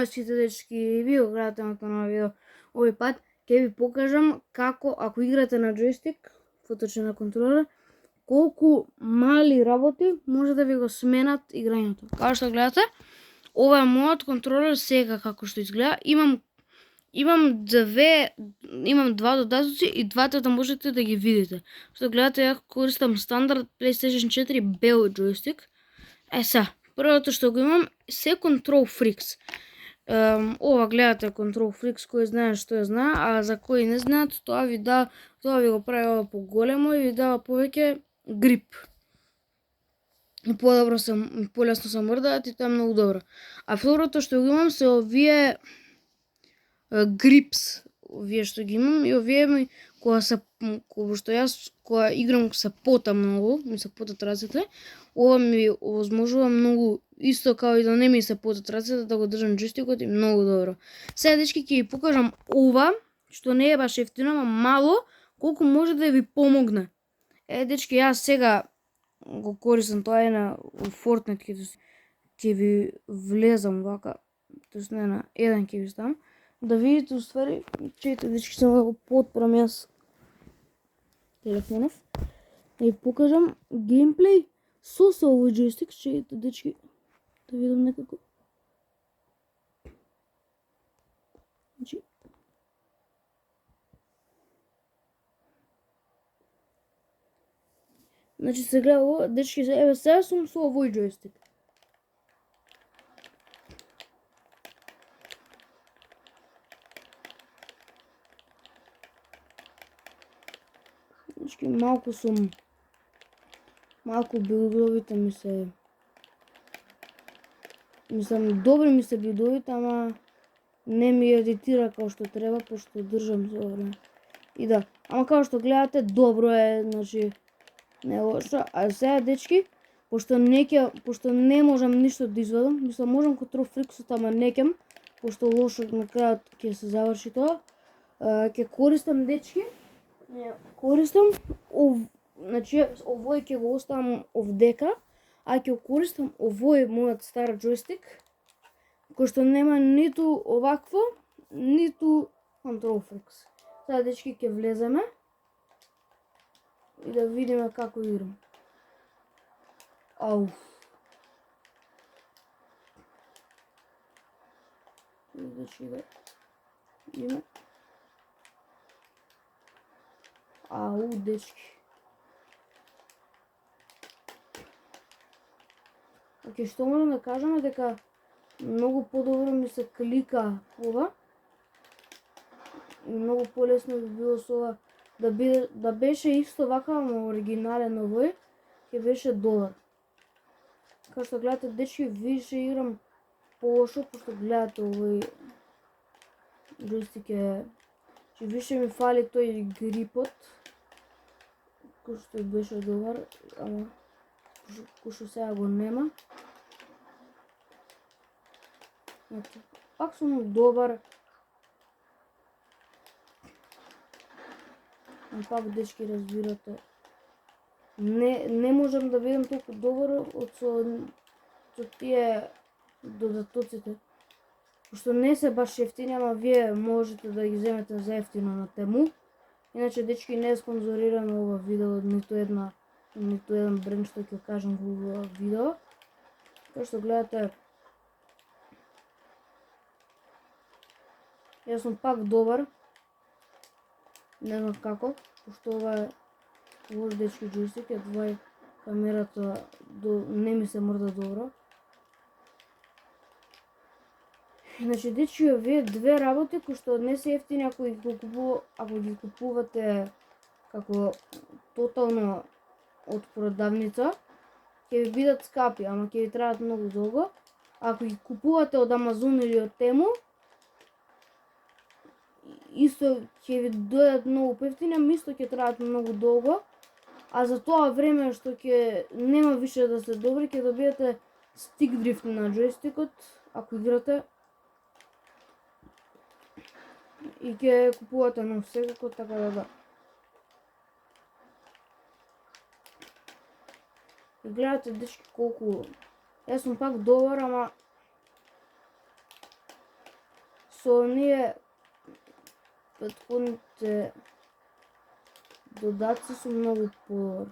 сите дечки, ви го гледате на тоа видео. Овој пат ќе ви покажам како ако играте на джойстик, поточно на контролер, колку мали работи може да ви го сменат играњето. Како што гледате, ова е мојот контролер сега како што изгледа. Имам два додатоци и двата да можете да ги видите. Што гледате, ја користам стандард PlayStation 4 бел джойстик. Првото што го имам се Control Freaks. Ова гледате Control Freaks, кој знае што ја знае, а за кои не знаат, тоа ви го прави ова поголемо и ви дава повеќе грип. И полесно се мрдаат и тоа е многу добро. А второто што го имам се овие грипс, овие што ги имам, и овие кога играм се пота многу, ми се потат рацете, ова ми овозможува многу, исто као и да не ми се потат рацете, да го држам джойстикот и многу добро. Сега дечки ќе ви покажам ова, што не е баш ефтино, ама мало, колку може да ви помогне. Дечки, јас сега го користам, тоа е на Fortnite, ќе ви влезам вака, тоест не на еден ќе ви ставам, да видите уствари, чејте дечки, само да го потпрам јас телефонов, да ви покажам геймплей со овој джойстик, чејте дечки, да видам некако. Значи се гледа ово, дечки, еве сега сум со овој джойстик. Дечки, малку билдовите ми се... Мислам, добри ми се билдовите, ама не ми едитира као што треба, пошто држам за време. И да, ама као што гледате, добро е, значи, не е лошо. А сега, дечки, пошто не можам ништо да извадам, мислам, можам Control Freaks, ама не ќам, пошто лошо на крајот ќе се заврши тоа, ќе користам, дечки, значи, овој ќе го оставам овдека, а ќе користам овој мојот стар джойстик, кој што нема ниту овакво, ниту Control Freaks. Сега, дечки, ќе влеземе и да видиме како играм. Ау. Дечки, да видиме. Ау, дечки. Оке, што можам да кажам е дека многу подобро ми се клика ова. И многу полесно би било со ова да беше исто вака, ама оригинален овој, ќе беше добар. Како што гледате, дечки, више играм полошо, пошто гледате овој джойстик е... Че више ми фали тој грипот, кој што беше добар, ама кој што сега го нема. Пак сум добар. Пак, дечки, разбирате. Не можам да бидам толку добар со тие додатоците. Пошто не се баш ефтини, ама вие можете да ги земете за ефтино на Тему. Иначе, дечки, не е спонзорирано ова видео од ниту еден бренд што ќе кажам во ова видео. Како што гледате, јас сум пак добар. Не знам како, пошто ова е лош, дечки, джойстик, ова е камерата не ми се мрда добро. Значи, дечки, овие две работи кои што не се ефтини ако ги купувате како тотално од продавница, ќе ви бидат скапи, ама ќе ви требаат многу долго. Ако ги купувате од Амазон или од Тему, исто ќе ви дојдат многу поевтини, ама исто ќе требаат многу долго. А за тоа време што ќе нема више да се добри, ќе добиете стик дрифт на джойстикот, ако играте. И ќе купувате нов секако, така да. И гледате, дечки, колку... Јас сум пак добар, ама... со оние претходните додаци су многу подобар.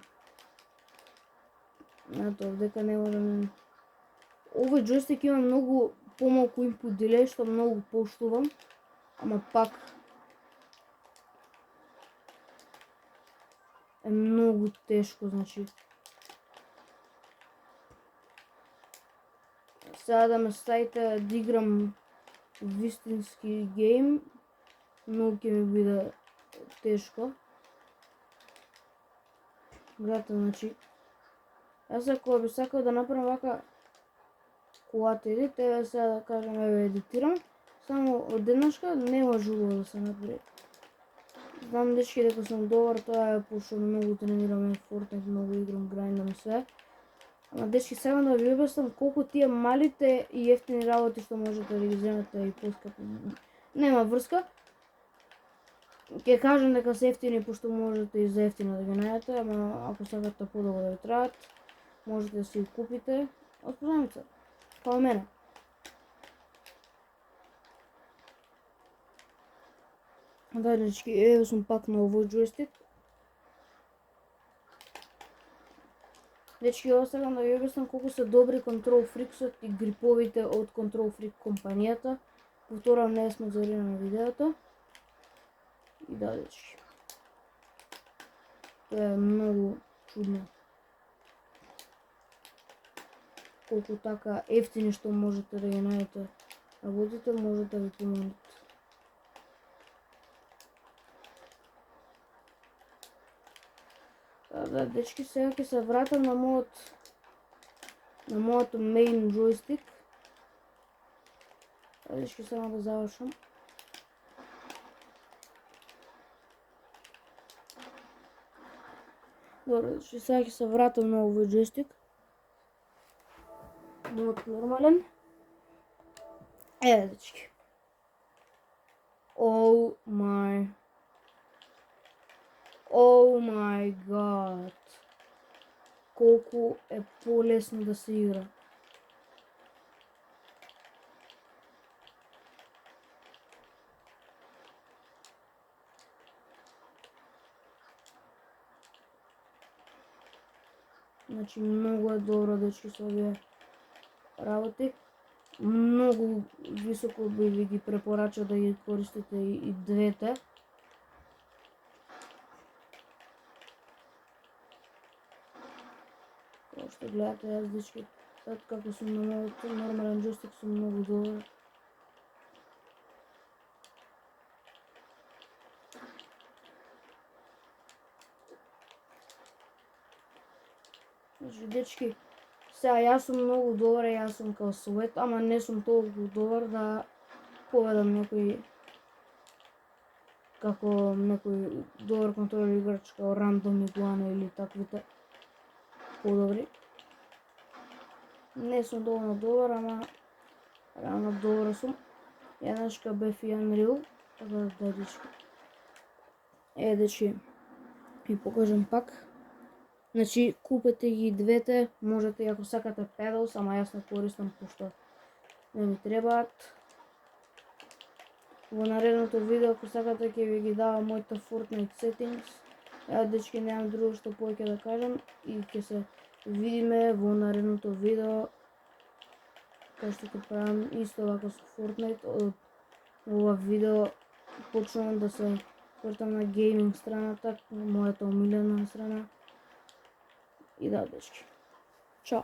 Ето, дека не можам... Овој джойстик има многу помалку input delay, што многу поштувам, ама пак е многу тешко, значи. Сега да ме ставите да играм вистински гейм, многу ќе ми биде тешко. Гледате, значи, јас ако би сакал да направам вака колата или тебе сега да кажем еве едитирам, само одеднашка не можува да се направи. Знам дечки дека сум добар, тоа е пошто многу тренирам Fortnite, многу играм, грајндам и све. Ама дечки, сега да ви објаснам колку тие малите и ефтини работи што можете да ги земете и поскапи. Нема врска. Ќе кажам дека се ефтини пошто можете и за ефтино да ги најдете, ама ако сакате подолго да ви траат, можете да си ги купите од позајмица. Као мене. Да, дечки, еве сум пак на овој джойстик. Дечки, ова сакам да ви објаснам колку се добри Control Freaksот и гриповите од Control Freak компанијата. Повторам, не е спонзорирано на видеото. И да, дечки. Тоа е многу чудно. Колку така ефтини што можете да ги најдете работите, можете да ви помогнат. Да, дечки, сега ќе се вратам на мојот main джойстик. Дечки, само да завршам. Добро, дечки, сега ќе се вратам на овој джойстик. Мојот нормален. Еве, дечки. Oh my god. Колку е полесно да се игра. Значи, многу е добро, дечки, со овие работи. Многу високо би ви ги препорачал да ги користите и двете. Како што гледате, јас, дечки, сад како сум на мојот нормален джойстик, сум многу добар. Значи, дечки, сега јас сум многу добар, јас сум као совет, ама не сум толку добар да поведам некој како некој добар контролер играч као Random Iguana или таквите подобри. Не сум доволно добар, ама реално добар сум. Еднашка бев и Unreal, така да, дечки. Дечки, ви покажам пак. Значи, купете ги двете, можете и ако сакате pedals, ама јас не користам пошто не ми требаат. Во наредното видео, ако сакате, ќе ви ги давам моите Fortnite settings. Дечки, немам друго што повеќе да кажам и ќе се видиме во наредното видео, кај што ќе правам исто вака со Fortnite. Од ова видео почнувам да се вртам на гейминг страната, мојата омилена страна. И да, дечки. Чао!